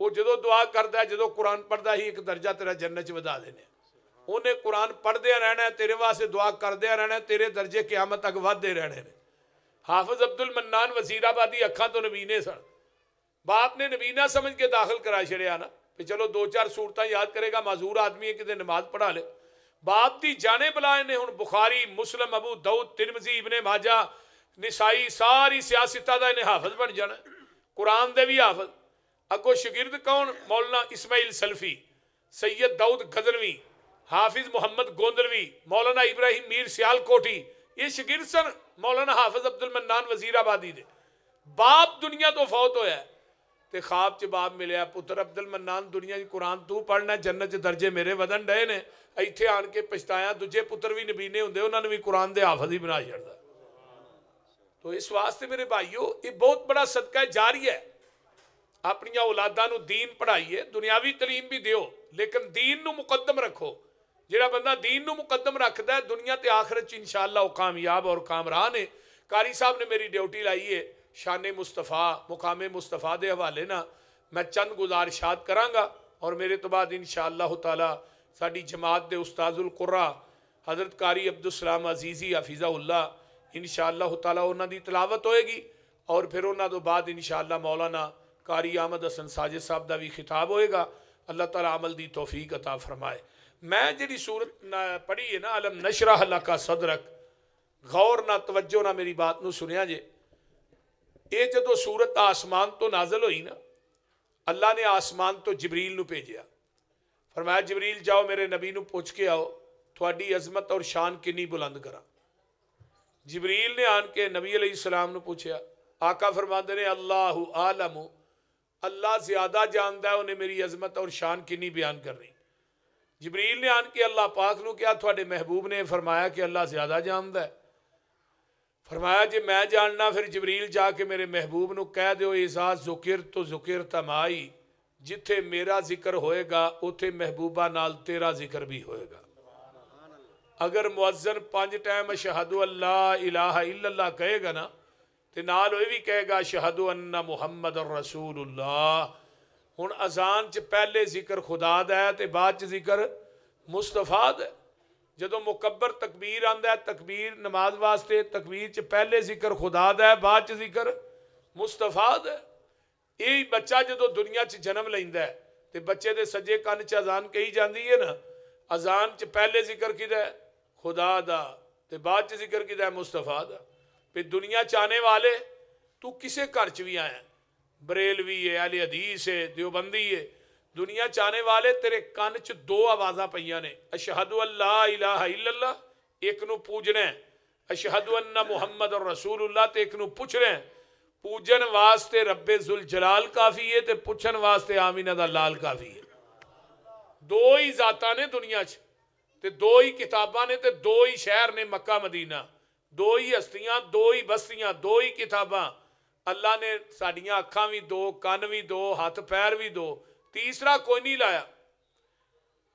وہ جدو دعا کرتا ہے جدو قرآن پڑھتا ہی ایک درجہ تیرا جنت ودا دینے انہیں قرآن پڑھدیا رہنا ہے تیرے واسطے دعا کردیا رہنا ہے تیرے درجے قیامت تک ودتے رہنے نے حافظ عبد المنان وزیر آبادی اکھاں تو نبینے سن باپ نے نبینا سمجھ کے داخل کرا چھڑیا نا کہ چلو دو چار صورتیں یاد کرے گا معذور آدمی ہے کہ نماز پڑھا لے باپ دی جانے بلائے نے ہن بخاری مسلم ابو داؤد ترمذی ابن ماجہ نسائی ساری سیاستہ دا انہیں حافظ بن جانا قرآن دے بھی حافظ اگو شگرد کون مولانا اسماعیل سلفی سید داؤد غزنوی حافظ محمد گوندلوی مولانا ابراہیم میر سیال کوٹی یہ شگرد سن مولانا حافظ عبد المنان وزیر آبادی دے باپ دنیا تو فوت ہویا ہے تے خواب چ باپ ملیا پتر عبد المنان دنیا کی قرآن تو پڑھنا جنت چ درجے میرے ودن ڈے نے ایتھے آن کے پچھتایا دجے پتر بھی نبینے ہوندے انہوں نے بھی قرآن دے حافظ ہی بنا چھڑدا تو اس واسطے میرے بھائیو یہ بہت بڑا صدقہ جاری ہے اپنی اولاداں نو دین پڑھائیے دنیاوی تعلیم بھی دیو لیکن دین نو مقدم رکھو جڑا بندہ دین نو مقدم رکھدا ہے دنیا تے آخرت انشاءاللہ وہ کامیاب اور کامران ہے قاری صاحب نے میری ڈیوٹی لائی ہے شان مصطفیٰ مقام مصطفیٰ دے حوالے نا میں چند گزارشات کراں گا اور میرے تو بعد انشاءاللہ تعالی ساڈی جماعت دے استاذ القرا حضرت قاری عبدالسلام عزیزی حفظہ اللہ انشاءاللہ تعالی انہاں دی تلاوت ہوئے گی اور پھر انہاں تو بعد انشاءاللہ مولانا قاری احمد حسن ساجد صاحب دا بھی خطاب ہوئے گا اللہ تعالی عمل دی توفیق عطا فرمائے میں جڑی صورت پڑھی ہے نا علم نشرح لک صدرک غور نہ توجہ نہ میری بات نو سنیا جے یہ جدو صورت آسمان تو نازل ہوئی نا اللہ نے آسمان تو جبریل نو بھیجیا فرمایا جبریل جاؤ میرے نبی نو پوچھ کے آؤ تھوڑی عظمت اور شان کنی بلند کرا جبریل نے آن کے نبی علیہ السلام نو پوچھیا آقا فرماندے نے اللہ عالم اللہ زیادہ جاندا ہے انہیں میری عظمت اور شان کنی بیان کرنی جبریل نے آن کے اللہ پاک نو کیا تھوڑے محبوب نے فرمایا کہ اللہ زیادہ جاندا ہے فرمایا جی میں جاننا پھر جبریل جا کے میرے محبوب نو کہہ دیو اذا ذکر تو ذکر تمائی جتھے میرا ذکر ہوئے گا اتھے محبوبہ نال تیرا ذکر بھی ہوئے گا اگر مؤذن 5 ٹائم اشہد اللہ الہ الا اللہ کہے گا نا تے نال ہوئے بھی کہے گا اشہد ان محمد رسول اللہ ہن اذان چ پہلے ذکر خدا دا ہے تے بعد چ ذکر مصطفیٰ دا ہے جدو مکبر تکبیر آندا ہے تکبیر نماز واسطے تکبیر چ پہلے ذکر خدا دا ہے بعد چ ذکر مصطفیٰ دا ہے یہی بچہ جدو دنیا چ جنم لیندا ہے تے بچے دے سجے کان چ اذان کہی جاندی ہے نا اذان چ پہلے ذکر کیدا ہے خدا دا تے بعد چ ذکر کیدا ہے مصطفیٰ دا پھر دنیا چاہنے والے تو کسے گھر چ بھی آیا بریلوی ہے اہل حدیث ہے دیوبندی ہے دنیا چاہنے والے تیرے کان چ 2 آوازاں پئیاں نے اشہد اللہ الہ الا اللہ ایک نو پوجنا ہے اشہد ان محمد رسول اللہ تے ایک نو پوچھنا ہے پوجن واسطے رب ذوالجلال کافی ہے تے پوچھن واسطے آمینہ دا لال کافی ہے 2 ہی ذاتاں نے دنیا چ تے 2 ہی کتاباں نے تے 2 ہی شہر نے مکہ مدینہ 2 ہی ہستیاں 2 ہی بستیاں 2 ہی کتاباں اللہ نے ساڈیاں اکھاں بھی 2 کان بھی 2 ہاتھ پیر بھی 2 تیسرا کوئی نہیں لایا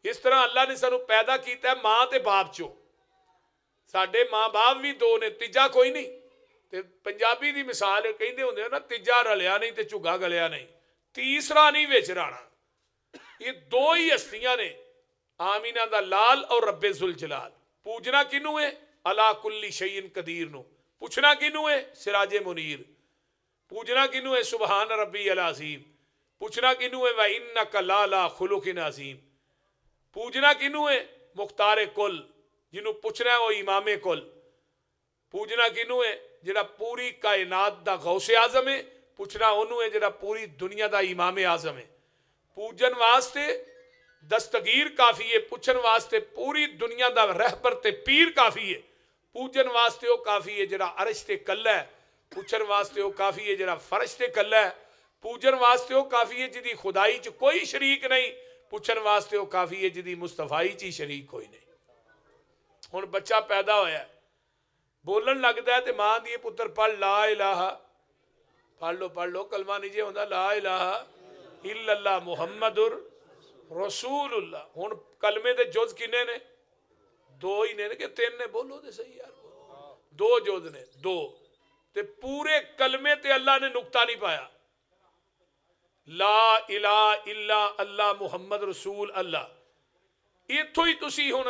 اس طرح اللہ نے سانو پیدا کیتا ہے ماں تے باپ چو ساڈے ماں باپ بھی 2 نے تیجا کوئی نہیں تے پنجابی دی مثال کہندے ہوندے نا تیجا رلیا نہیں تے جھگا گلیا نہیں تیسرا نہیں وچ رانا یہ 2 ہی ہستیاں نے آمینہ دا لال اور رب ذوالجلال پوجنا کنوں ہے علا کل شیء قدیر نو پوچھنا کنوں ہے سراج منیر پوجنا کنوں ہے سبحان ربی العظیم پوچھنا کنوں ہے وَإِنَّكَ لَعَلَىٰ خُلُقٍ عَظِيمٍ پوجنا کنوں ہے مختار کل جنہوں پوچھنا ہے وہ امام کل پوجنا کنوں ہے جڑا پوری کائنات دا غوث اعظم ہے پوچھنا انہوں ہے جڑا پوری دنیا دا امام اعظم ہے پوجن واسطے دستگیر کافی ہے پوچھن واسطے پوری دنیا دا رہبر تے پیر کافی ہے پوجن واسطے وہ کافی ہے جڑا عرش تے کلا ہے پوچھن واسطے وہ کافی ہے جڑا فرش تے کلا ہے پوجن واسطے وہ کافی ہے جدی خدائی چ کوئی شریک نہیں پوچھن واسطے وہ کافی ہے جدی مصطفائی چی شریک کوئی نہیں ہن بچہ پیدا ہویا ہے بولن لگدا ہے تے ماں دی پتر پڑھ لا الہ پڑھ لو کلمہ نہیں جے ہوندا لا الہ الا اللہ محمد رسول اللہ ہن کلمے دے جز کنے نے 2 ہی نے کہ 3 نے بولو تے صحیح یار 2 جز نے 2 تے پورے کلمے تے اللہ نے نقطہ نہیں پایا لا الہ الا اللہ محمد رسول اللہ۔ اتھوں ہی تسی ہن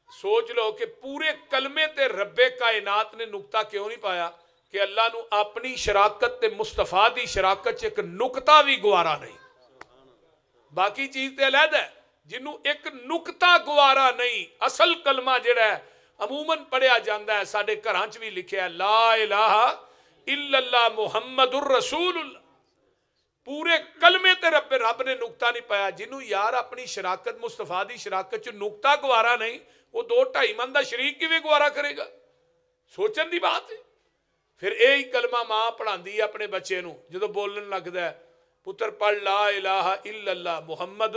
سوچ لو کہ پورے کلمے تے رب کائنات نے نقطہ کیوں نہیں پایا کہ اللہ نو اپنی شراکت تے مصطفیٰ دی شراکت چ ایک نقطہ بھی گوارا نہیں۔ باقی چیز تے علیحدہ ہے، جنوں ایک نقطہ گوارا نہیں۔ اصل کلمہ جڑا ہے عموماً پڑھیا جاندہ ہے، ساڈے گھراں چ بھی لکھیا ہے لا الہ الا اللہ محمد الرسول اللہ۔ پورے کلمے تے رب نے نقطہ نہیں پایا۔ جنوں یار اپنی شراکت مصطفیٰ دی شراکت چ نقطہ گوارا نہیں، وہ 2-2.5 من دا شریک کیویں گوارا کرے گا؟ سوچن دی بات ہے۔ پھر یہی کلمہ ماں پڑھاندی ہے اپنے بچے نو، جدو بولن لگدا ہے پتر پڑھ لا الہ الا اللہ محمد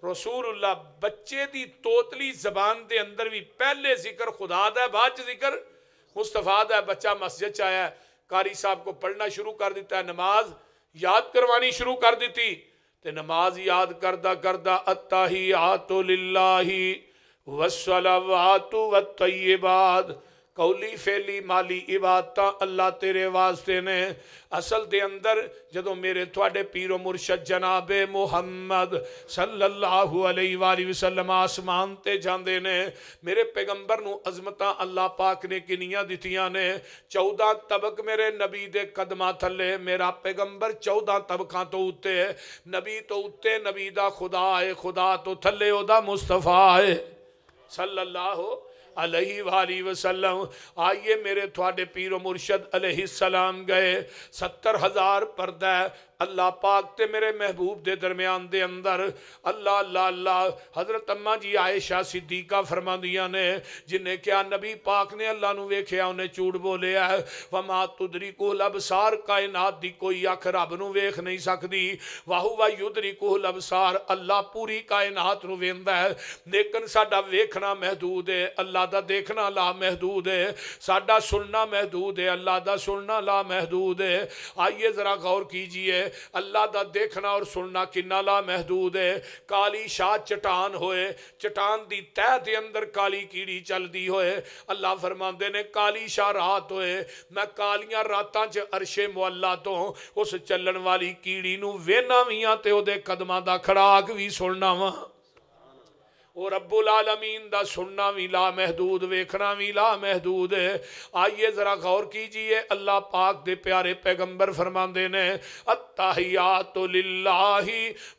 رسول اللہ، بچے دی توتلی زبان دے اندر بھی پہلے ذکر خدا دا ہے، بعد ذکر مصطفیٰ دا ہے۔ بچہ مسجد چ آیا ہے، قاری صاحب کو پڑھنا شروع کر دیتا ہے، نماز یاد کروانی شروع کر دیتی، تے نماز یاد کردہ کردہ التحیات للہ والصلوات والطیبات، قولی فعلی مالی عبادتاں اللہ تیرے واسطے نے۔ اصل دے اندر جدو میرے تھوڑے پیر و مرشد جناب محمد صلی اللہ علیہ وآلہ وسلم آسمان تے جاندے نے، میرے پیغمبر نو عظمتاں اللہ پاک نے کنیاں دتیاں نے۔ 14 طبق میرے نبی دے قدمہ تھلے، میرا پیغمبر 14 طبقاں تو اتے، نبی تو اتے نبی دا خدا ہے، خدا تو تھلے او دا مصطفیٰ ہے صلی اللہ علیہ وآلہ وسلم۔ آئیے میرے تھوڑے پیر و مرشد علیہ السلام گئے، 70,000 پردہ اللہ پاک تے میرے محبوب دے درمیان دے اندر اللہ اللہ اللہ۔ حضرت اماں جی عائشہ صدیقہ فرما دیا نے، جنہیں کیا نبی پاک نے اللہ نو ویکھیا انہیں جھوٹ بولیا ہے۔ وما تدرکہ الابصار، کائنات دی کوئی اکھ رب نو ویکھ نہیں سکدی، وہو یدرکہ الابصار، اللہ پوری کائنات نو ویندا ہے، لیکن ساڈا ویکھنا محدود ہے، اللہ دا دیکھنا لا محدود ہے، ساڈا سننا محدود ہے، اللہ دا سننا لا محدود ہے۔ آئیے ذرا غور کیجئے، اللہ دا دیکھنا اور سننا کنا لا محدود ہے۔ کالی شاہ چٹان ہوئے، چٹان دی تہ دے اندر کالی کیڑی چل دی ہوئے، اللہ فرماندے نے کالی شاہ رات ہوئے، میں کالیاں راتاں چ عرش معلا تو اس چلن والی کیڑی نو وینا ویاں تے او دے قدماں دا کھڑاک بھی سننا وا۔ اور رب العالمین دا سننا بھی لا محدود، ویکھنا بھی لا محدود ہے۔ آئیے ذرا غور کیجئے، اللہ پاک دے پیارے پیغمبر فرماندے نے التحیات للہ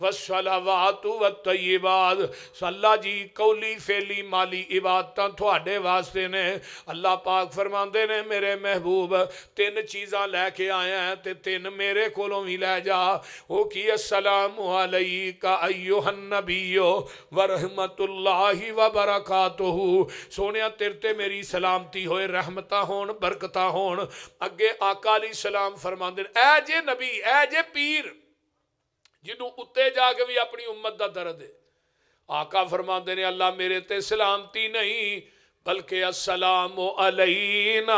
والصلوات والطیبات، اللہ جی قولی فعلی مالی عبادتاں تھوڑے واسطے نے۔ اللہ پاک فرماندے نے میرے محبوب 3 چیزاں لے کے آیا ہیں تے 3 میرے کولوں بھی لے جا۔ وہ کی السلام علیکہ ایھا النبی ورحمت اللہ وبرکاتہ، سونیا تیرتے میری سلامتی ہوئے، رحمتہ ہون برکتہ ہون۔ اگے آقا علیہ السلام فرماندے اے جے نبی، اے جے پیر جنہوں اتے جا کے بھی اپنی امت دا درد ہے، آقا فرماندے نے اللہ میرے تے سلامتی نہیں بلکہ السلام علینا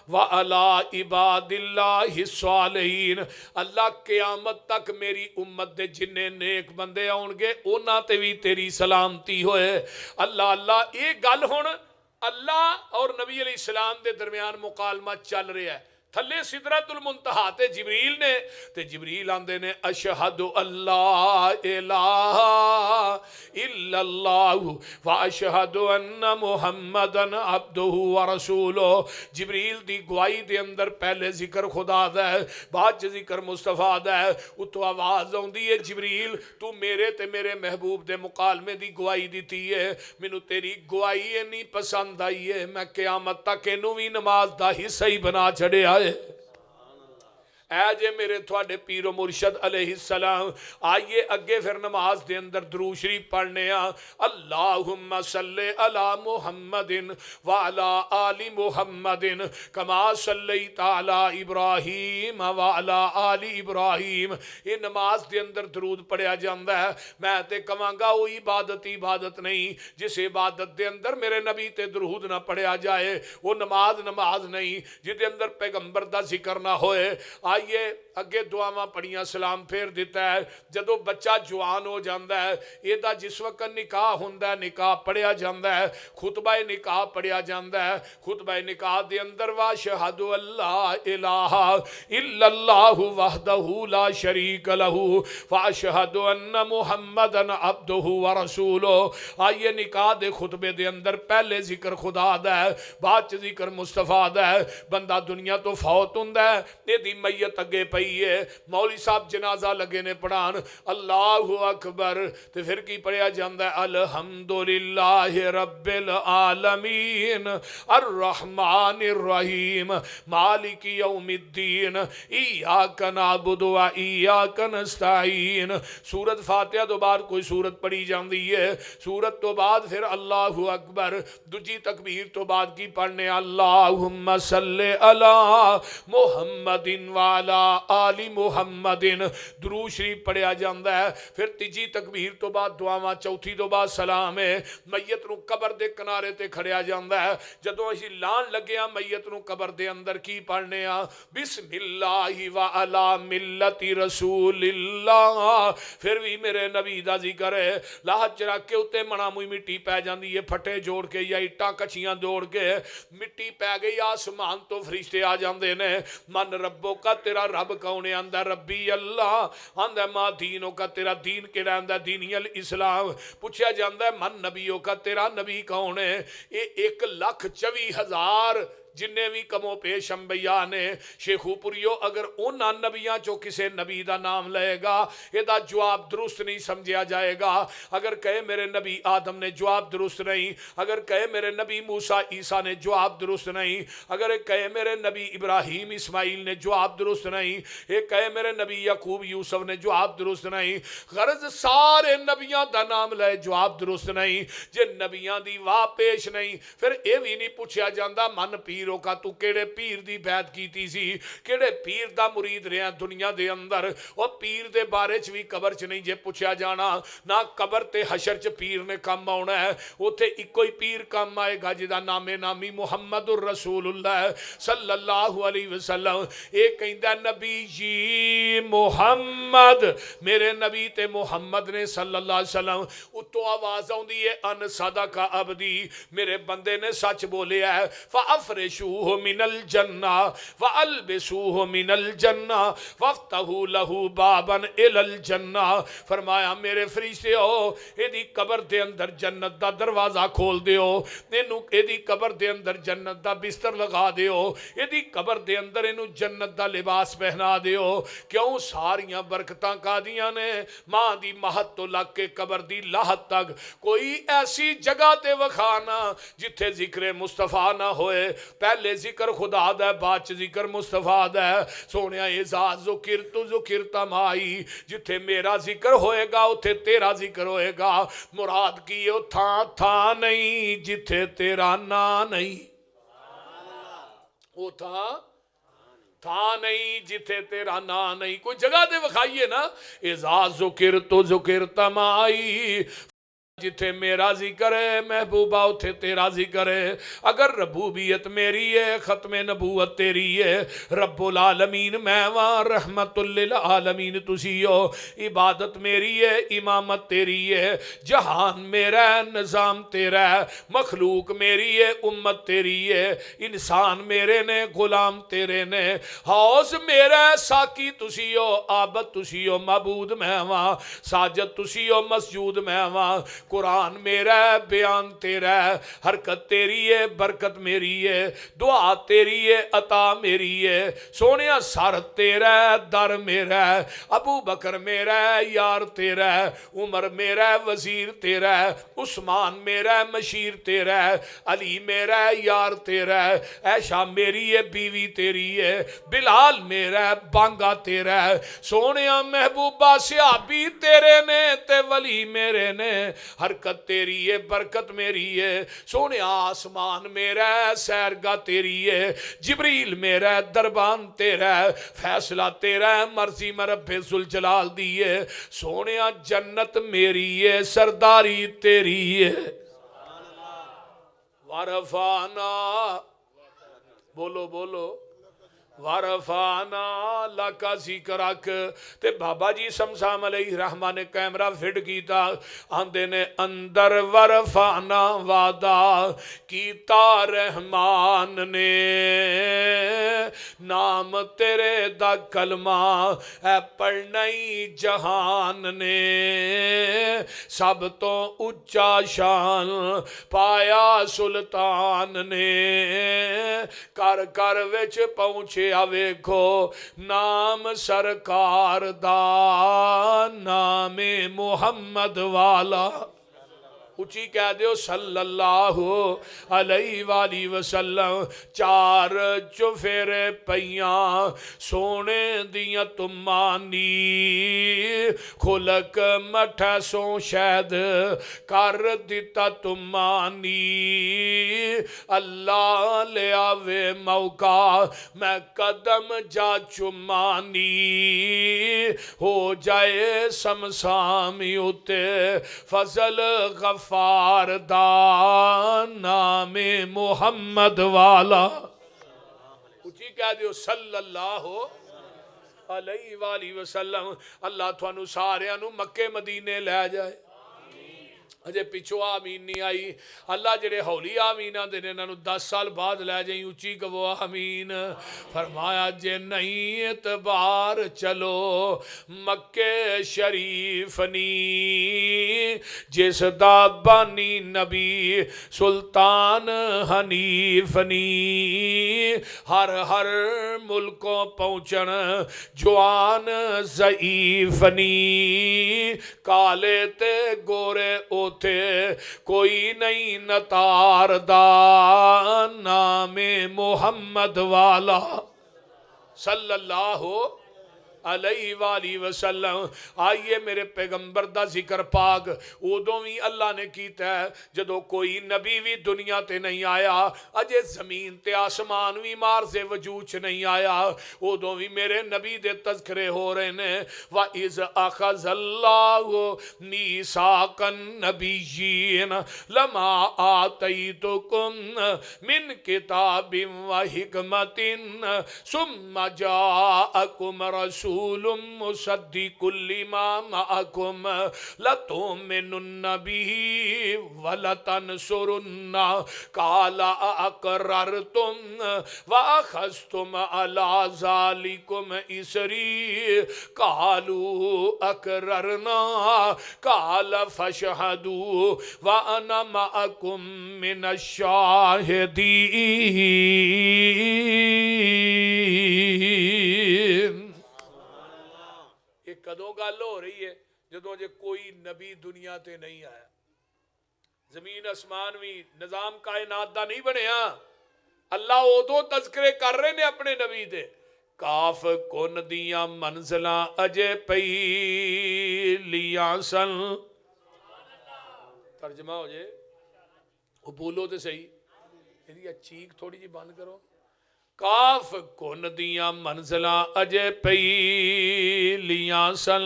وعلی عباد اللہ الصالحین، اللہ قیامت تک میری امت دے جننے نیک بندے آنگے اونا تے بھی تیری سلامتی ہوئے۔ اللہ اللہ، ایک گل ہون اللہ اور نبی علیہ السلام دے درمیان مکالمہ چل رہا ہے، تھلے سدرۃ المنتہا تے جبریل نے، تے جبریل آندے نے اشہد اللہ الہ الا اللہ واشہد ان محمدن عبدہ ورسولہ۔ جبریل دی گواہی دے اندر پہلے ذکر خدا دا ہے، بعد ذکر مصطفیٰ دا ہے۔ اتو آواز آندی ہے جبریل تو میرے تے میرے محبوب دے مکالمے دی گواہی دیتی ہے، مینوں تیری گواہی نہیں پسند آئی ہے، میں قیامت تک اینوں بھی نماز دا حصہ ہی بنا چھڑے آئے۔ اے جے میرے تھوڑے پیر و مرشد علیہ السلام، آئیے اگے پھر نماز دے اندر درود شریف پڑھنے آ۔ اللہم صلی علی محمد وعلی آل محمد کما صلیت علی ابراہیم وعلی آل ابراہیم۔ یہ نماز دے اندر درود پڑھیا جاندہ ہے۔ میں تے کمانگا وہ عبادت نہیں جس عبادت دے اندر میرے نبی تے درود نہ پڑھیا جائے، وہ نماز نہیں جس دے اندر پیغمبر دا ذکر نہ ہوئے۔ آئیے آئیے اگے دعاواں پڑھیاں سلام پھیر دیتا ہے جدو بچہ جوان ہو جاندہ ہے ایدہ جس وقت نکاح ہوندہ ہے نکاح پڑھیا جاندہ ہے خطبہ نکاح پڑھیا جاندہ ہے خطبہ نکاح دے اندر واشہد اللہ الہ الا اللہ وحدہ لا شریک لہو واشہد ان محمدن عبدہ ورسولہ آئیے نکاح دے خطبے دے اندر پہلے ذکر خدا دا ہے بعد ذکر مصطفیٰ دا ہے بندہ دنیا تو فوت ہوندہ ہے یہ دی میت اگے پئی ہے مولوی صاحب جنازہ لگے نے پڑھان اللہ اکبر تو پھر کی پڑھیا جاندہ ہے الحمدللہ رب العالمین الرحمن الرحیم مالک یوم الدین ایاک نعبد و ایاک نستعین سورت فاتحہ تو بعد کوئی سورت پڑھی جاندی ہے سورت تو بعد پھر اللہ اکبر دجی تکبیر تو بعد کی پڑھنے اللہم صلی علی محمد وعلا آل محمد درود شریف پڑھیا جاندہ ہے پھر تیجی تکبیر تو بعد دعاواں چوتھی تو بعد سلام ہے میت نو قبر دے کنارے تے کھڑیا جاندہ ہے جدوں اسی لان لگیا میت نو قبر دے اندر کی پڑھنے بسم اللہ وعلا ملت رسول اللہ پھر بھی میرے نبی دا ذکر ہے لاہ چرا کے اتے منا موئی مٹی پہ جاندی ہے پھٹے جوڑ کے یا اٹاں کچھیاں دوڑ کے مٹی پہ گئی آسمان تو فرشتے آ جاندے نے من ربوں کا تیرا رب کونے آندہ ربی اللہ آندہ ما دینوں کا تیرا دین کے آندہ دینی الاسلام پوچھا جاندہ ہے من نبیوں کا تیرا نبی کونے 1,24,000 جنہیں بھی کمو پیش انبیاء نے شیخو پوریو اگر اونا نبیاں جو کسے نبی دا نام لے گا یہ دا جواب درست نہیں سمجھیا جائے گا اگر کہے میرے نبی آدم نے جواب درست نہیں اگر کہے میرے نبی موسیٰ عیسیٰ نے جواب درست نہیں اگر کہے میرے نبی ابراہیم اسماعیل نے جواب درست نہیں یہ کہے میرے نبی یعقوب یوسف نے جواب درست نہیں غرض سارے نبیاں دا نام لے جواب درست نہیں جن نبیاں دی واہ پیش نہیں پھر اے بھی نہیں پوچھیا جاندہ من پیروں کا تو کیڑے پیر دی بیعت کیتی سی کیڑے پیر دا مرید رہے ہیں دنیا دے اندر اور پیر دے بارے چ بھی قبر چ نہیں جے پوچھیا جانا نہ قبر تے حشر چ پیر نے کام آنا ہے اوتھے ایک کوئی پیر کام آئے گا جدا نام نامی محمد الرسول اللہ صلی اللہ علیہ وسلم ایک کہندہ نبی جی محمد میرے نبی تے محمد نے صلی اللہ علیہ وسلم اتو آواز آؤں دیئے ان صدقہ عبدی میرے بندے نے سچ بولے ہے فَأَفْرِشُوهُ مِنَ الْجَنَّةِ وَأَلْبِسُوهُ مِنَ الْجَنَّةِ وَافْتَحُوا لَهُ بَابًا إِلَى الْجَنَّةِ فرمایا میرے فرشتے ہو ایدی قبر دے اندر جنت دا دروازہ کھول دیو اینو ایدی قبر دے اندر جنت دا بستر لگا دیو ایدی قبر دے اندر اینو جنت دا لباس پہنا دیو کیوں ساریاں برکتاں کا دیاں نے ماں دی مہت تو لگ کے قبر دی لاہت تک کوئی ایسی جگہ تے وکھانا جتھے ذکر مصطفیٰ نہ ہوئے پہلے ذکر خدا دا بعد ذکر مصطفیٰ دا سونیا اعزاز ذکر تمائی جتھے میرا ذکر ہوئے گا اتھے تیرا ذکر ہوئے گا مراد کی یہ تھا نہیں جتھے تیرا نا نہیں وہ تھا نہیں جتھے تیرا نا نہیں کوئی جگہ دے وکھائیے نا اعزاز ذکر تمائی جتھے میرا ذکر ہے محبوبہ اتھے تیرا ذکر ہے اگر ربوبیت میری ہے ختم نبوت تیری ہے رب العالمین میں وہاں رحمت للعالمین تسی ہو عبادت میری ہے امامت تیری ہے جہان میرا ہے نظام تیرا ہے مخلوق میری ہے امت تیری ہے انسان میرے نے غلام تیرے نے حوض میرا ہے ساکی تسی ہو عابد تسی ہو معبود میں وہاں ساجد تسی ہو مسجود میں وہاں قرآن میرا ہے بیان تیرا ہے حرکت تیری ہے برکت میری ہے دعا تیری ہے عطا میری ہے سونیا سر تیرا ہے در میرا ہے ابو بکر میرا ہے یار تیرا ہے عمر میرا ہے وزیر تیرا ہے عثمان میرا ہے مشیر تیرا ہے علی میرا ہے یار تیرا ہے عائشہ میری ہے بیوی تیری ہے بلال میرا ہے بانگا تیرا ہے سونیا محبوبہ صحابی تیرے نے تے ولی میرے نے حرکت تیری ہے برکت میری ہے سونے آسمان میرا ہے سیرگاہ تیری ہے جبریل میرا ہے دربان تیرا ہے فیصلہ تیرا ہے مرضی میں رب ذوالجلال دی ہے سونے جنت میری ہے سرداری تیری ہے ورفانا بولو ورفعنا لک ذکرک تے بابا جی سمسام علیہ رحمہ نے کیمرہ فٹ کیتا آندے نے اندر ورفعنا وعدہ کیتا رحمان نے نام تیرے دا کلمہ اے پڑھنائی جہان نے سب تو اچا شان پایا سلطان نے کر کر وچ پہنچے ویکھو نام سرکار دا نام محمد والا اچھی کہہ دیو صلی اللہ علیہ وآلہ وسلم چار چفیرے پیاں سونے دیاں تمانی کھلک مٹھا سو شہد کر دیتا تمانی اللہ لے آوے موقع میں قدم جا چمانی ہو جائے سمسامی اتے فضل غفار دا نام محمد والا اچھی کہہ دیو صلی اللہ علیہ وآلہ وسلم اللہ تھانو سارے انو مکے مدینے لے جائے اجے پچھو آمین نہیں آئی اللہ جڑے ہولی آمین آن دینے انہوں 10 سال بعد لے جائیں اچھی کبو آمین فرمایا جے نہیں اعتبار چلو مکہ شریف نی جس دا بانی نبی سلطان حنیف نی ہر ملکوں پہنچن جوان ضعیف نی کالے تے گورے تھے کوئی نہیں نتار دا نام محمد والا صلی اللہ علیہ وآلہ وسلم آئیے میرے پیغمبر دا ذکر پاک ادوں بھی اللہ نے کیتا ہے جدو کوئی نبی بھی دنیا تے نہیں آیا اجے زمین تے آسمان بھی مار سے وجود چ نہیں آیا ادوں بھی میرے نبی دے تذکرے ہو رہے ہیں وَإِذْ أَخَذَ اللَّهُ مِيثَاقَ النَّبِيِّينَ لَمَا آتَيْتُكُم مِّن كِتَابٍ وَحِكْمَةٍ ثُمَّ جَاءَكُمْ رَسُولٌ مصدق لما معكم لتؤمنن به ولتنصرن قال أقررتم وأخذتم على ذلكم إصري قالوا أقررنا قال فاشهدوا وأنا معكم من الشاهدين کدوں گل ہو رہی ہے جدوں جے کوئی نبی دنیا تے نہیں آیا زمین اسمان بھی نظام کائنات دا نہیں بنیا اللہ ادو تذکرے کر رہے نے اپنے نبی دے کاف کن دیاں منزلاں اجے پئی لیاں سن ترجمہ ہو جائے وہ بولو تے صحیح یہ چیک تھوڑی جی بند کرو کاف کن دیاں منزلاں اجے پئی لیاں سن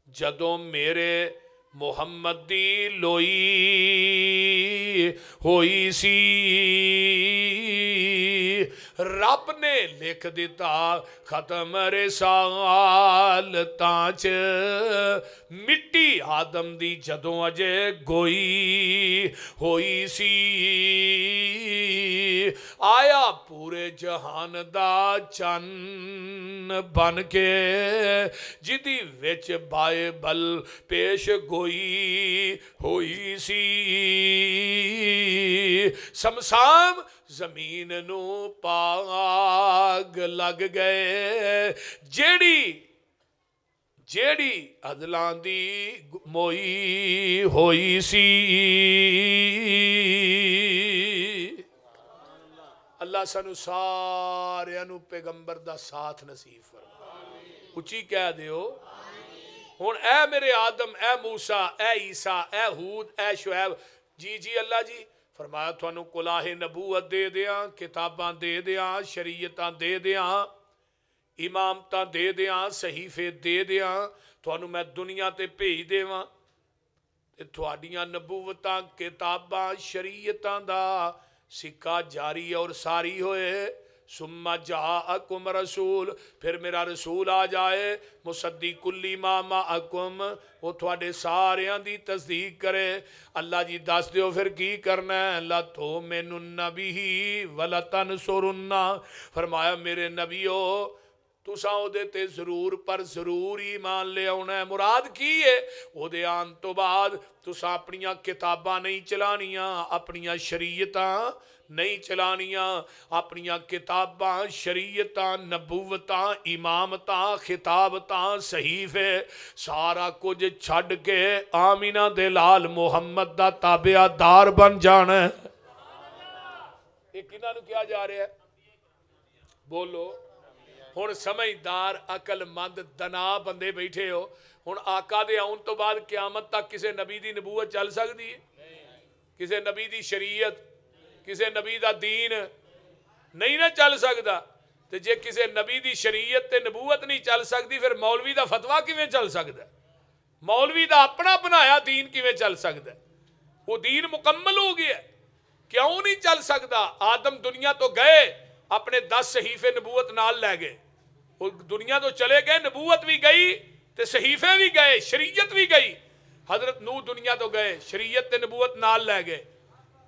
جدوں میرے محمد دی لوئی ہوئی سی رب نے لکھ دیتا ختم رسالتاں چ مٹی آدم دی جدوں اجے گوئی ہوئی سی آیا پورے جہان دا چن بن کے جدی وچ بائبل پیش گوئی ہوئی سی سمسام زمین نو پاگ لگ گئے جیڑی عدلاں دی موئی ہوئی سی اللہ سانو سارے انو پیغمبر دا ساتھ نصیب فرما اچھی کہہ دیو ہون اے میرے آدم اے موسیٰ اے عیسیٰ اے ہود اے شعیب جی اللہ جی فرمایا تھانو کلاہ نبوت دے دیاں کتاباں دے دیاں شریعتاں دے دیاں امامتاں دے دیاں صحیفے دے دیاں تھانو میں دنیا تے بھیج دیواں تھوڑیاں نبوتاں کتاباں شریعتاں دا سکہ جاری اور ساری ہوئے سُمَّ جَاءَكُمْ رسول، پھر میرا رسول آ جائے مصدق لِمَا مَعَكُمْ، وہ تھوڑے ساریاں دی تصدیق کرے۔ اللہ جی دس دیو پھر کی کرنا ہے، لَتُؤْمِنُنَّ بِهِ وَلَتَنْصُرُنَّ، فرمایا میرے نبیو تساں او دے تے ضرور پر ضرور ایمان لے آنا ہے۔ مراد کی ہے او دے آن تو بعد تساں اپنیاں کتاباں نہیں چلانیاں، اپنیاں شریعتاں نہیں چلانیاں، اپنیاں کتاباں شریعتاں نبوتاں امامتاں خطابتاں صحیفے سارا کچھ چھڈ کے آمینہ دے لال محمد دا تابعہ دار بن جانا ہے۔ یہ کنہاں نو کیا جا رہا ہے؟ بولو۔ ہن سمجھدار عقل مند دنا بندے بیٹھے ہو، ہن آقا دے آن تو بعد قیامت تک کسے نبی دی نبوت چل سکتی ہے؟ کسے نبی دی شریعت، کسے نبی دا دین نہیں نہ چل سکتا۔ تے جے کسے نبی دی شریعت تے نبوت نہیں چل سکتی پھر مولوی دا فتویٰ کیویں چل سکتا ہے؟ مولوی دا اپنا بنایا دین کیویں چل سکتا ہے؟ وہ دین مکمل ہو گیا ہے، کیوں نہیں چل سکتا؟ آدم دنیا تو گئے، اپنے 10 صحیفے نبوت نال لے گئے، وہ دنیا تو چلے گئے، نبوت بھی گئی تے صحیفے بھی گئے، شریعت بھی گئی۔ حضرت نوح دنیا تو گئے، شریعت تے نبوت نال لے گئے۔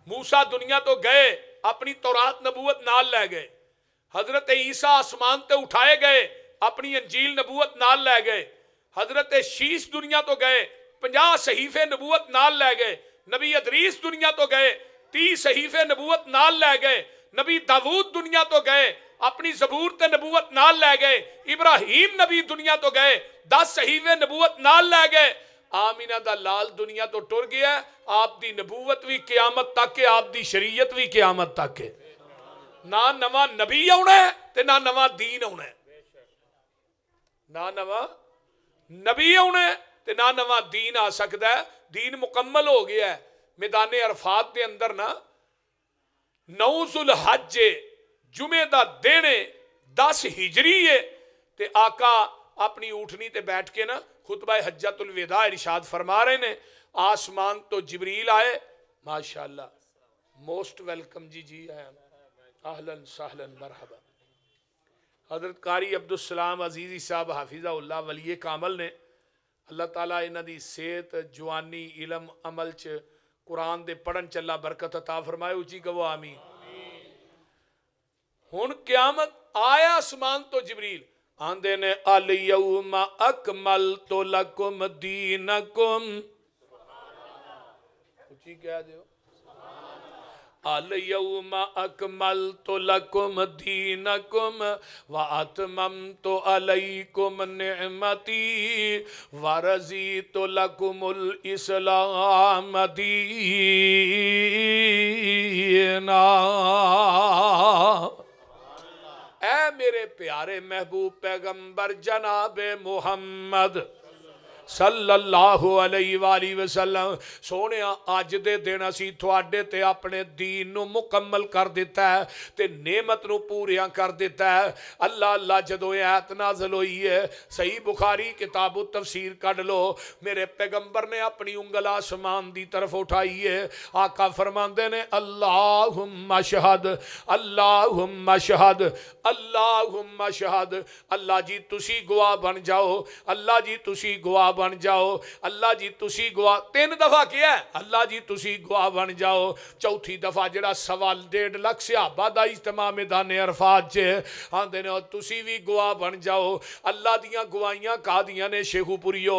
موسیٰ دنیا تو گئے، اپنی تورات نبوت نال لے گئے۔ حضرت عیسیٰ آسمان تے اٹھائے گئے، اپنی انجیل نبوت نال لے گئے۔ حضرت شیس دنیا تو گئے، 50 صحیفے نبوت نال لے گئے۔ نبی ادریس دنیا تو گئے، 30 صحیفے نبوت نال لے گئے۔ نبی داود دنیا تو گئے، اپنی زبور تے نبوت نال لے گئے۔ ابراہیم نبی دنیا تو گئے، 10 صحیفے نبوت نال لے گئے۔ آمینہ دا لال دنیا تو ٹر گیا ہے، آپ دی نبوت بھی قیامت تک ہے، آپ دی شریعت بھی قیامت تک ہے۔ نہ نواں نبی آنا ہے تے نہ نواں دین آنا ہے، نہ نواں نبی آنا ہے تے نہ نواں دین آ سکتا ہے۔ دین مکمل ہو گیا ہے۔ میدان عرفات دے اندر نا 9 ذوالحج جمعہ دا دینے 10 ہجری ہے تے آقا اپنی اونٹنی تے بیٹھ کے نا خطبہ حجت الوداع ارشاد فرما رہے نے، آسمان تو جبریل آئے، ماشاءاللہ موسٹ ویلکم جی آیا، اہلاً سہلاً مرحبا۔ حضرت قاری عبدالسلام عزیزی صاحب حافظہ اللہ ولی کامل نے اللہ تعالیٰ انہاں دی صحت جوانی علم عمل چ قرآن دے پڑھن چلا برکت عطا فرمائے، اچھی کہو آمین۔ ہن قیامت آیا آسمان تو جبریل آندے نے الیوم اکملت لکم دینکم، اچھی کہہ دیو، الیوم اکملت لکم دینکم واتممت علیکم نعمتی ورضیت لکم الاسلام دینا۔ اے میرے پیارے محبوب پیغمبر جناب محمد صلی اللہ علیہ وآلہ وسلم، سونے آج دے دن اسی تھوڑے تے اپنے دین نو مکمل کر دیتا ہے تے نعمت نو پوریاں کر دیتا ہے۔ اللہ اللہ جدو آیت نازل ہوئی ہے، صحیح بخاری کتاب التفسیر کڑ لو، میرے پیغمبر نے اپنی انگل آسمان دی طرف اٹھائی ہے، آقا فرماندے نے اللہم اشہد اللہم اشہد اللہم اشہد، اللہ جی تسی گواہ بن جاؤ، اللہ جی تسی گواہ بن جاؤ، اللہ جی تسی گواہ، 3 دفعہ کیا ہے اللہ جی تسی گواہ بن جاؤ۔ چوتھی دفعہ جڑا 1.5 لاکھ صحابہ دا اجتماع میدان عرفات چ آندے نے تسی بھی گواہ بن جاؤ۔ اللہ دیاں گواہیاں کا دیاں نے شیخو پوریو،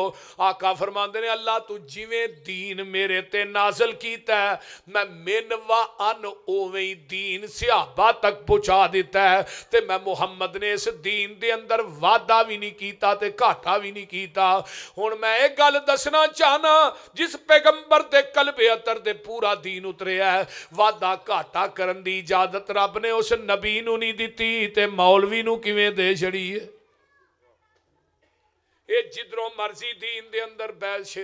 آقا فرماندے نے اللہ تو جویں دین میرے تے نازل کیتا ہے میں من و ان اوویں دین صحابہ تک پہنچا دیتا ہے تے میں محمد نے اس دین دے اندر وعدہ بھی نہیں کیتا تے گھاٹا بھی نہیں کیتا۔ ہن میں ایک گل دسنا چاہنا، جس پیغمبر دے قلب اتر دے پورا دین اتریا ہے، وعدہ گھاٹا کرن دی اجازت رب نے اس نبی نو نہیں دیتی تے مولوی نو کیویں دے چھڑی ہے؟ اے جدروں مرضی دین دے اندر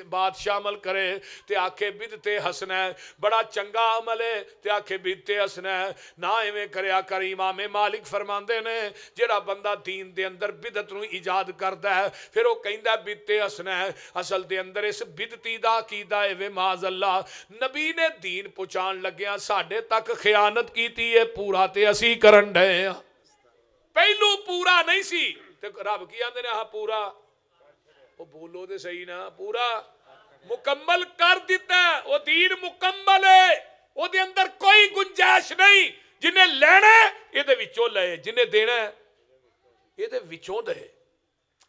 بات شامل کرے تے آکھے بدعت حسنہ ہے، بڑا چنگا عمل ہے تے آکھے بدعت حسنہ ہے، نہ ایویں کریا کر۔ امام مالک فرماندے نے جڑا بندہ دین دے اندر بدعت نو ایجاد کردا ہے پھر وہ کہندا بدعت حسنہ ہے، اصل دے اندر اس بدعتی دا عقیدہ ہے معاذ اللہ نبی نے دین پہنچان لگیا ساڈے تک خیانت کیتی ہے، پورا تے اسی کرن ڈے ہاں۔ پہلو پورا نہیں سی تے رب کی آندے نے ہاں پورا وہ بولو دے صحیح نا پورا مکمل کر دیتا ہے وہ دین مکمل ہے وہ دے اندر کوئی گنجائش نہیں جنہیں لینا ہے یہ دے وچوں لے جنہیں دینا ہے یہ دے وچوں دے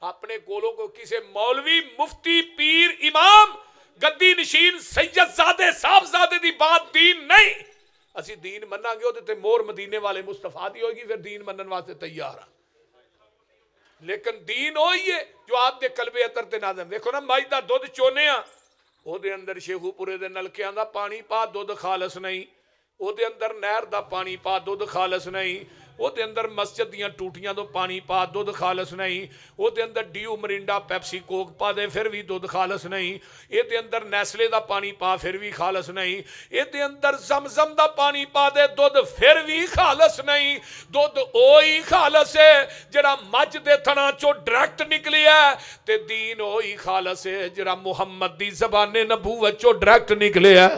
اپنے کولوں کو کسے مولوی مفتی پیر امام گدی نشین سید زادے صاحب زادے دی بات دین نہیں اسی دین مننا گے تے مور مدینے والے مصطفیٰ دی ہوگی پھر دین منن واسطے تیار ہیں لیکن دین ہوئی ہے جو آپ دے قلب اطر تے نازم دیکھو نا مائی دا دودھ چونے ہاں او دے اندر شیخو پورے دے نلکیاں دا پانی پا دودھ خالص نہیں او دے اندر نہر دا پانی پا دودھ خالص نہیں او دے اندر مسجد دیاں ٹوٹیاں تو پانی پا دودھ خالص نہیں او دے اندر ڈیو مرینڈا پیپسی کوک پا دے پھر بھی دودھ خالص نہیں اے دے اندر نیسلے دا پانی پا پھر بھی خالص نہیں اے دے اندر زمزم دا پانی پا دے دودھ پھر بھی خالص نہیں دودھ اوہی خالص ہے جڑا مجھ دے تھنا چو ڈائریکٹ نکلی ہے تے دین اوہی خالص ہے جڑا محمد دی زبان نبوت چو ڈائریکٹ نکلے ہے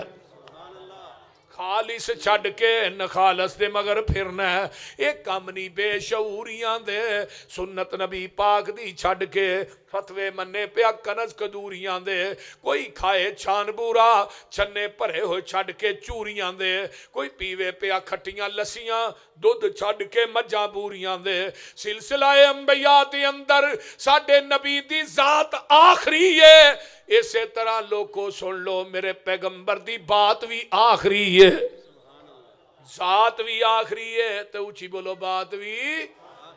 خالص چھڑ کے نخالص دے مگر پھرنا ہے ایک کامنی بے شعوریاں دے سنت نبی پاک دی چھڑ کے فتوے مننے پیا کنز کدوریاں دے کوئی کھائے چھان بورا چھنے پرے ہوئے چھڑ کے چوریاں دے کوئی پیوے پیا کھٹیاں لسیاں دودھ چھڑ کے مجھا بوریاں دے سلسلہ انبیاء دی اندر ساڑھے نبی دی ذات آخری ہے اسی طرح لوگوں سن لو میرے پیغمبر دی بات بھی آخری ہے ذات بھی آخری ہے تو اچھی بولو بات بھی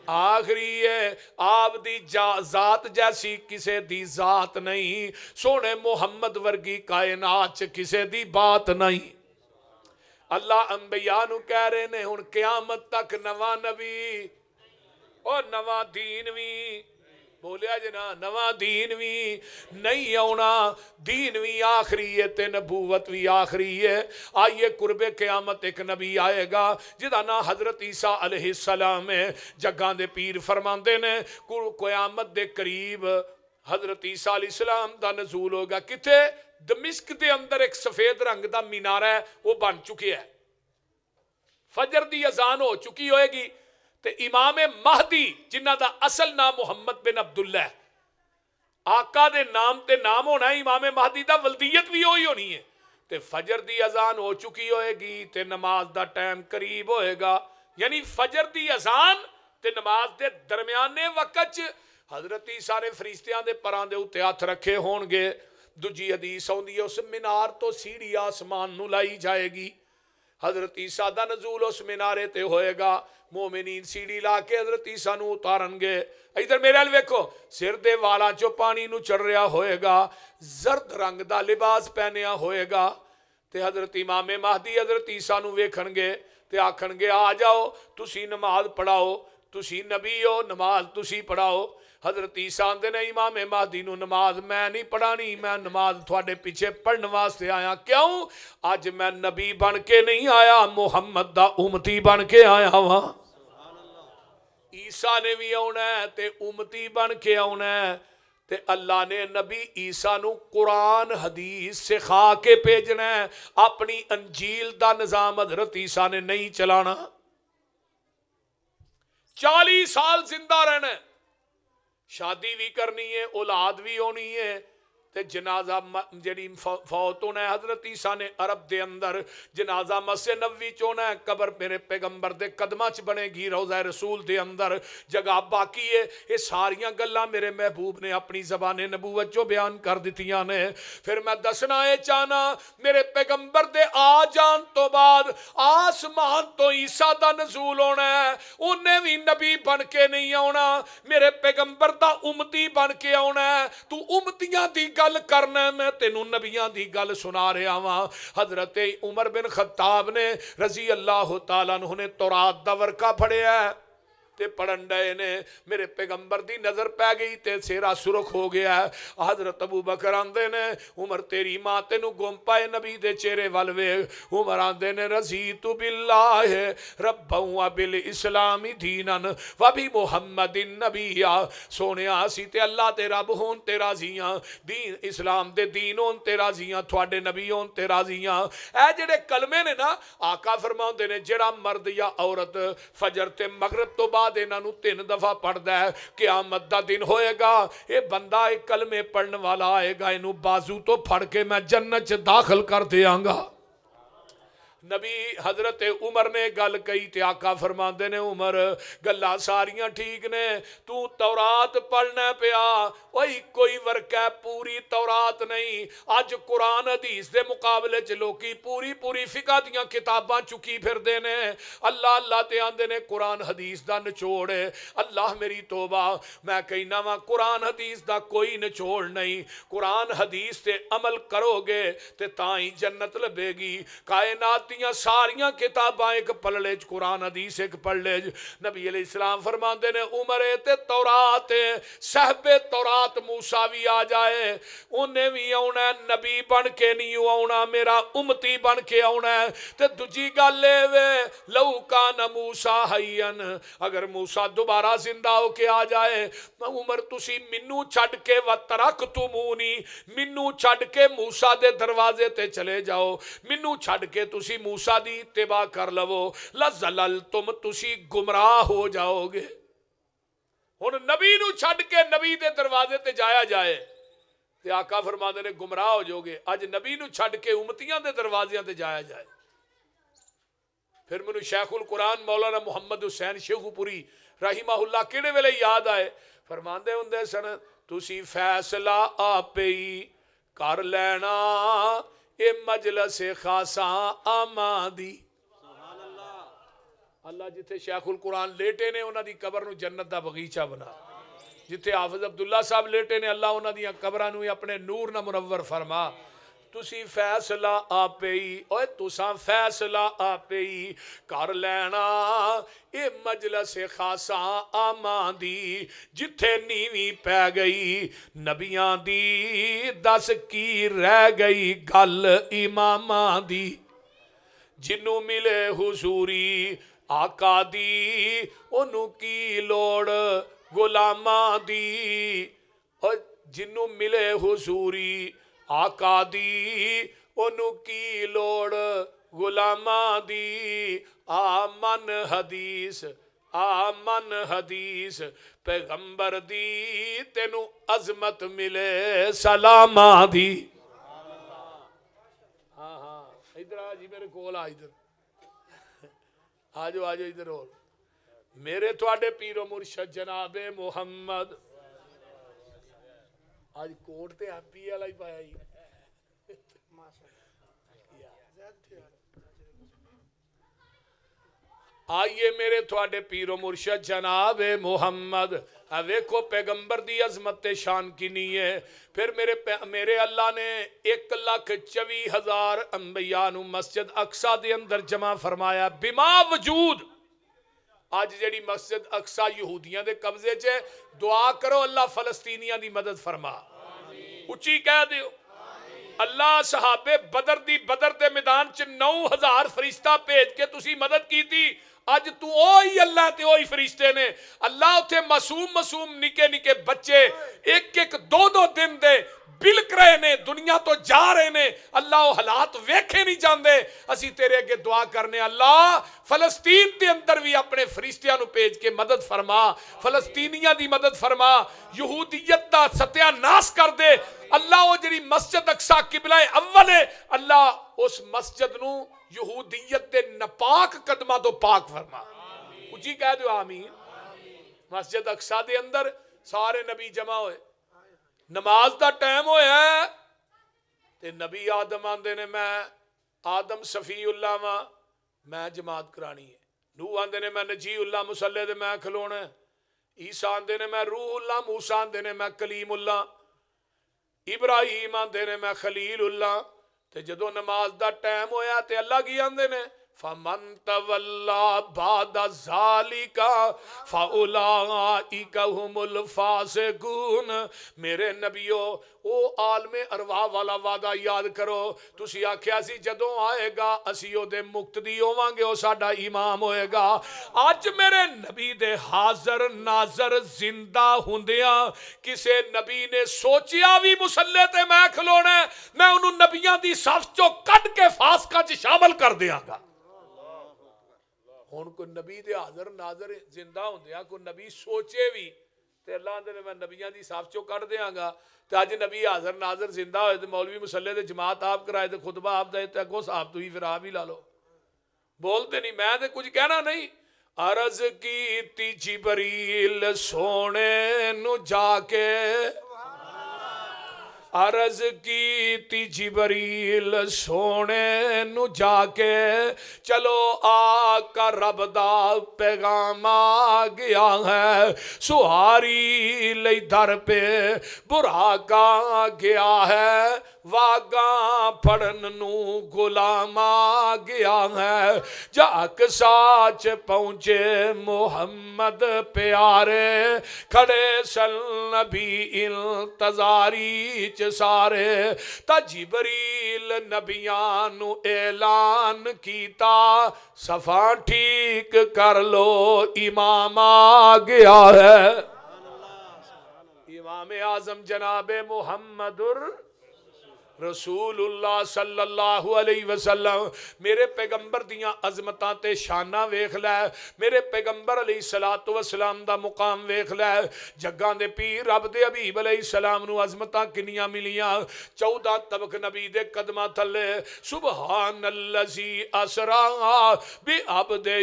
آخری ہے آپ دی ذات جیسی کسے دی ذات نہیں سونے محمد ورگی کائنات کسے دی بات نہیں اللہ انبیاء نو کہہ رہے نے ہن قیامت تک نواں نبی اور نواں دین بھی بولیا جنا نواں دین بھی نہیں آنا دین بھی آخری ہے تے نبوت بھی آخری ہے آئیے قرب قیامت ایک نبی آئے گا جدا نا حضرت عیسیٰ علیہ السلام ہے جگان دے پیر فرماندے نے قیامت دے قریب حضرت عیسیٰ علیہ السلام دا نزول ہوگا کتے دمشق دے اندر ایک سفید رنگ دا مینارہ ہے وہ بن چکے ہے فجر دی اذان ہو چکی ہوئے گی تے امام مہدی جنہ دا اصل نام محمد بن عبداللہ ہے آقا دے نام تے نام ہونا ہے امام مہدی دا ولدیت بھی ہوئی ہونی ہے تے فجر دی اذان ہو چکی ہوئے گی تے نماز دا ٹائم قریب ہوئے گا یعنی فجر دی اذان تے نماز دے درمیانے وقت حضرت عیسیٰ نے فرشتیاں دے پران دے اتے ہاتھ رکھے ہون گے دوجی حدیث ہوندی ہے اس مینار تو سیڑھی آسمان نو لائی جائے گی حضرت عیسیٰ دا نزول اس مینارے تے ہوئے گا مومنین سیڑھی لا کے حضرت عیسیٰ نو اتارن گے ادھر میرے حال ویکھو سر دے والا چو پانی نو چڑھ رہا ہوئے گا زرد رنگ دا لباس پہنیا ہوئے گا تے حضرت امام مہدی حضرت عیسیٰ نو ویکھن گے تے آکھن گے آ جاؤ تسی نماز پڑھاؤ تسی نبی ہو نماز تسی پڑھاؤ حضرت عیسیٰ دے نے امام مہدی نو نماز میں نہیں پڑھانی میں نماز تھوڑے پیچھے پڑھنے واسطے آیا کیوں آج میں نبی بن کے نہیں آیا محمد دا امتی بن کے آیا ہوا عیسیٰ نے بھی آنا ہے تے امتی بن کے آنا ہے تے اللہ نے نبی عیسیٰ نو قرآن حدیث سکھا کے بھیجنا ہے اپنی انجیل دا نظام حضرت عیسیٰ نے نہیں چلانا 40 سال زندہ رہنا ہے شادی بھی کرنی ہے اولاد بھی ہونی ہے تے جنازہ جڑی فوت ہونا ہے حضرت عیسیٰ نے عرب دے اندر جنازہ مسجد نبوی چونا ہے قبر میرے پیغمبر دے قدمہ چ بنے گی روضہ رسول دے اندر جگہ باقی ہے یہ ساریاں گلاں میرے محبوب نے اپنی زبان نبوت جو بیان کر دیتیاں نے پھر میں دسنا ہے چاہنا میرے پیغمبر دے آ جان تو بعد آسمان تو عیسیٰ دا نزول ہونا ہے انہیں بھی نبی بن کے نہیں آنا میرے پیغمبر دا امتی بن کے آنا ہے تو امتیاں دی گل کرنا ہے میں تینوں نبیاں دی گل سنا رہا ہاں حضرت عمر بن خطاب نے رضی اللہ تعالیٰ عنہ نے تورات دا ورقہ پڑھیا ہے تے پڑھن ڈے نے میرے پیغمبر دی نظر پہ گئی تے سیرا سرخ ہو گیا ہے حضرت ابو بکر آندے نے عمر تیری ماں تینوں گم پائے نبی دے چہرے والوے عمر آندے نے رضیت باللہ ربا و بالاسلام دینن و بی محمد نبی سونے آسی تے اللہ تے رب ہون تے راضیاں دین اسلام دے دین ہون تے راضیاں تھوڑے نبی ہون تے راضیاں اے جڑے کلمے نے نا آقا فرماؤں دے نے جڑا مرد یا عورت فجر تے مغرب تو بعد بعد انہاں نوں 3 دفعہ پڑھدا ہے قیامت دا دن ہوئے گا اے بندہ ایک کلمے پڑھن والا آئے گا اینوں بازو تو پھڑ کے میں جنت چ داخل کر دیاں گا نبی حضرت عمر نے گل کہی تے آقا فرماندے نے عمر گلاں ساریاں ٹھیک نے تو تورات پڑھنا پیا اوئی کوئی ورکہ پوری تورات نہیں اج قرآن حدیث دے مقابلے چ لوکی پوری فقہ دیاں کتاباں چکی پھر دے نے اللہ اللہ تے آندے نے قرآن حدیث دا نچوڑ ہے اللہ میری توبہ میں کہنا وا قرآن حدیث دا کوئی نچوڑ نہیں قرآن حدیث تے عمل کرو گے تے تاں ہی جنت لبے گی کائنات ساریاں کتاباں ایک پلڑے قرآن حدیث ایک پلڑے نبی علیہ السلام فرماندے نے عمر تے تورات صاحب تورات موسیٰ بھی آ جائے انہیں بھی آنا ہے نبی بن کے نہیں آنا میرا امتی بن کے آنا ہے تے دجی گل وے لو کان موسیٰ حیّن اگر موسیٰ دوبارہ زندہ ہو کے آ جائے عمر تسی منو چھڑ کے وترکتمونی منو چھڑ کے موسیٰ دے دروازے تے چلے جاؤ منو چھڑ کے تسی موسیٰ دی اتباع کر لو لزللتم تسی گمراہ ہو جاؤ گے ہن نبی نو چھڑ کے نبی دے دروازے تے جایا جائے تے آقا فرماندے نے گمراہ ہو جاؤ گے اج نبی نو چھڑ کے امتیاں دے دروازیاں تے جایا جائے پھر منو شیخ القرآن مولانا محمد حسین شیخو پوری رحمہ اللہ کیڑے ویلے یاد آئے فرماندے ہوندے سن تسی فیصلہ آپے ہی کر لینا اے مجلس خاصاں آمادی اللہ جتھے شیخ القرآن لیٹے نے انہاں دی قبر نو جنت دا بغیچہ بنا جتھے حافظ عبداللہ صاحب لیٹے نے اللہ انہاں دیاں قبراں نو اپنے نور نہ منور فرما تسی فیصلہ آپے ہی اوے تساں فیصلہ آپے ہی کر لینا اے مجلس خاصاں آمادی جتھے نیوی پہ گئی نبیاں دی دس کی رہ گئی گل اماماں دی جنوں ملے حضوری آقا دی انہوں کی لوڑ غلاماں دی اور جنوں ملے حضوری آقا دی انہوں کی لوڑ غلاماں دی آمن حدیث پیغمبر دی تینو عظمت ملے سلاماں دی ہاں ادھر آ جی میرے کول آ ادھر آجو ادھر اور میرے تواڈے پیر و مرشد جناب محمد آج کوٹ تے ہپی والا ہی پایا ہی آئیے میرے تواڈے پیر و مرشد جناب محمد ویکھو پیغمبر دی عظمت شان کی نہیں ہے پھر میرے اللہ نے 1,24,000 انبیاء نو مسجد اقصی دے اندر جمع فرمایا بما وجود آج جڑی مسجد اقصی یہودیاں دے قبضے چے دعا کرو اللہ فلسطینیاں دی مدد فرما اچھی کہہ دیو اللہ صحابے بدر دے میدان چ 9,000 فرشتہ بھیج کے تسی مدد کی تھی اج تو اوہی اللہ تے اوہی فرشتے نے اللہ اتے معصوم نکے بچے ایک 2 دن دے بلک رہے نے دنیا تو جا رہے نے اللہ وہ حالات ویکھے نہیں جاندے اسی تیرے اگے دعا کرنے اللہ فلسطین دے اندر بھی اپنے فرشتیاں نو بھیج کے مدد فرما فلسطینیاں دی مدد فرما یہودیت دا ستیہ ناس کر دے اللہ وہ جڑی مسجد اقصی قبلہ اول ہے اللہ اس مسجد نو یہودیت دے نپاک قدمہ تو پاک فرما اچھی کہہ دو آمین مسجد اقصی دے اندر سارے نبی جمع ہوئے نماز دا ٹائم ہویا ہے تے نبی آدم آندے نے میں آدم صفی اللہ ماں میں جماعت کرانی ہے نوح آندے نے میں نجی اللہ مسلح دے میں کھلونا ہے عیسیٰ آندے نے میں روح اللہ موسیٰ آندے نے میں کلیم اللہ ابراہیم آندے نے میں خلیل اللہ تے جدو نماز دا ٹائم ہویا تے اللہ کی آندے نے فَمَن تَوَلَّا بَعْدَ ذَلِكَ فَأُولَئِكَ هُمُ الْفَاسِقُونَ میرے نبیو او عالم ارواح والا وعدہ یاد کرو تسی آکھیا سی جدوں آئے گا اسی او دے مقتدی ہوواں گے او ساڈا امام ہوئے گا اج میرے نبی دے حاضر ناظر زندہ ہوندیاں کسے نبی نے سوچیا بھی مصلی تے میں کھلونا ہے میں انہوں نبیاں دی صف چوں کٹ کے فاسقاں چ شامل کر دیاں گا ہن کوئی نبی دے حاضر ناظر زندہ ہوندیا کوئی نبی سوچے بھی تے اللہ آندے نے میں نبیاں دی صاف چو کر دیاں گا تے اج نبی حاضر ناظر زندہ ہوئے تے مولوی مسلے تے جماعت آپ کرائے تے خطبہ آپ دے تے اگوں صاحب تو ہی پھر آپ ہی لا لو بولتے نہیں میں تے کچھ کہنا نہیں عرض کی جبریل سونے نو جا کے عرض کی جبریل سونے نو جا کے چلو آقا رب دا پیغام آ گیا ہے سہاری لئی در پہ براقا گیا ہے واگاں پڑھن نو غلام آ گیا ہے جاک ساچ پہنچے محمد پیارے کھڑے سن نبی انتظاری سارے تا جبریل نبیاں نو اعلان کیتا صفا ٹھیک کر لو امام آ گیا ہے امام اعظم جناب محمد رسول اللہ صلی اللہ علیہ وسلم میرے پیغمبر دیاں عظمتاں تے شانہ ویکھ لے میرے پیغمبر علیہ السلام دا مقام ویکھ لے جگاں دے پیر رب دے حبیب علیہ السلام نو عظمتاں کنیاں ملیاں 14 طبق نبی دے قدماں تھلے سبحان اللذی اسرا بعبدہ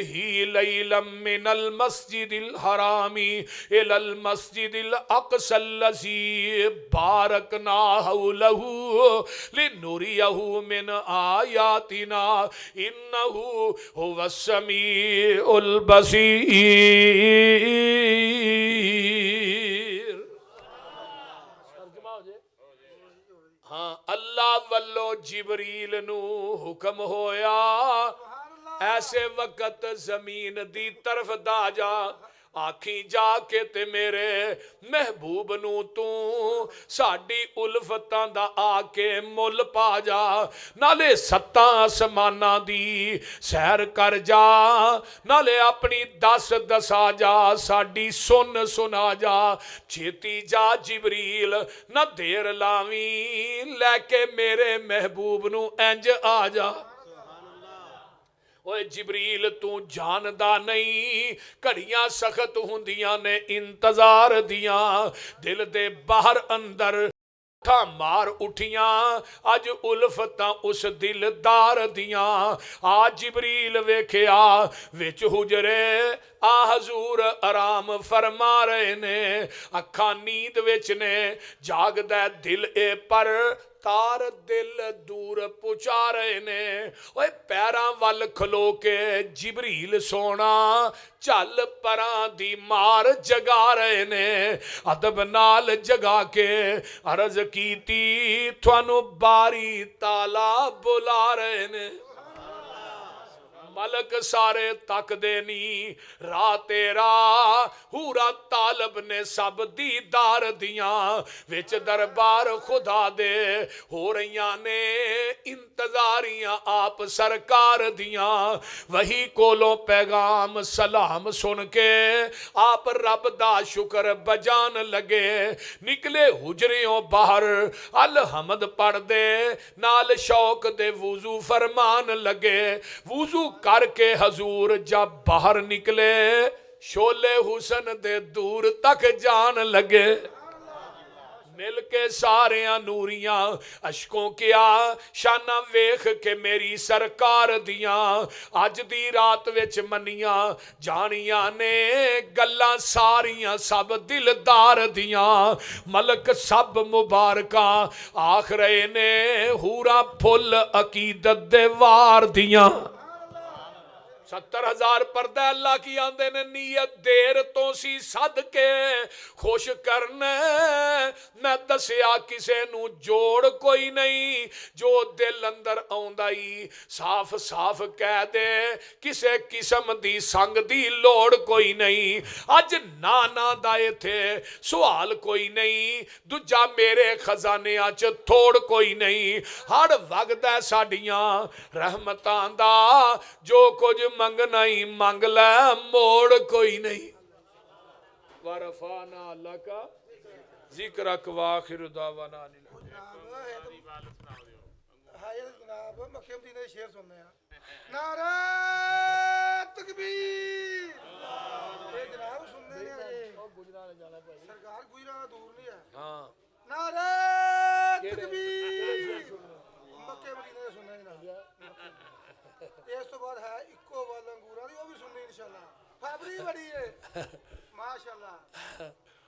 لیلا من المسجد الحرامی الى المسجد الاقصى الذی بارکنا حولہ لنوریہ من آیاتنا انہو هو السمیع البصیر ہاں اللہ والو جبریل نو حکم ہویا ایسے وقت زمین دی طرف دا جا آکھیں جا کے تے میرے محبوب نو تو ساڑی الفتاں دا آکے مل پا جا نالے 7 آسمانہ دی سیر کر جا نالے اپنی 10 دسا جا ساڑی سنا جا چھیتی جا جبریل نہ دیر لاویں لے کے میرے محبوب نو انج آ جا اوے جبریل تو جاندا نہیں کڑیاں سخت ہوندیاں نے انتظار دیاں دل دے باہر اندر تھا مار اٹھیاں اج الفتاں اس دلدار دیاں آ جبریل ویکھیا وچ حجرے آ حضور آرام فرما رہے نے اکھاں نیند وچ نے جاگ دے دل اے پر تار دل دور پچا رہے نے اوے پیراں وال کھلو کے جبریل سونا چل پران دی مار جگا رہے نے ادب نال جگا کے عرض کیتی تھانو باری تالا بلا رہے نے ملک سارے تک دینی رات تیرا ہورا طالب نے سب دیدار دیاں وچ دربار خدا دے ہو رہیاں نے انتظاریاں آپ سرکار دیاں وہی کولوں پیغام سلام سن کے آپ رب دا شکر بجان لگے نکلے حجریوں باہر الحمد پڑھ دے نال شوق دے وضو فرمان لگے وضو کر کے حضور جب باہر نکلے شولے حسن دے دور تک جان لگے مل کے ساریاں نوریاں اشکوں کیا شانہ ویخ کے میری سرکار دیاں آج دی رات وچ منیاں جانیاں نے گلاں ساریاں سب دلدار دیاں ملک سب مبارکاں آخرے نے ہورا پھل عقیدت دے وار دیاں 70,000 پردہ اللہ کی آندے نے نیت دیر تو سی صدقے خوش کرنے میں دسیا کسے نو جوڑ کوئی نہیں جو دل اندر آندائی صاف صاف کہہ دے کسے قسم دی سنگ دی لوڑ کوئی نہیں آج نانا دائے تھے سوال کوئی نہیں دجا میرے خزانے آج تھوڑ کوئی نہیں ہر وقت ہے ساڑیاں رحمتان دا جو کچھ منگنا ہی منگ لے موڑ کوئی نہیں ورفانا لکا ذکرک واخر دعوانا جناب مکہ مدینہ شیر سننے ہیں نعرہ تکبیر ਸਰਕਾਰ ਗੁਜਰਾਂ ਦੂਰ ਨਹੀਂ ਹੈ। ਹਾਂ ਨਾਰੇ ਤਕਬੀਰ। ਮੱਕੇ ਮਦੀਨੇ ਦੇ ਸੁਣਨਾ ਹੀ ਨਾ। ਇਸ ਤੋਂ ਬਾਅਦ ਹੈ ਇੱਕੋ ਵੱਲ ਅੰਗੂਰਾਂ ਦੀ, ਉਹ ਵੀ ਸੁਣਨੀ ਇਨਸ਼ਾਅੱਲਾ। ਫੈਬਰੀ ਬੜੀ ਹੈ ਮਾਸ਼ਾਅੱਲਾ।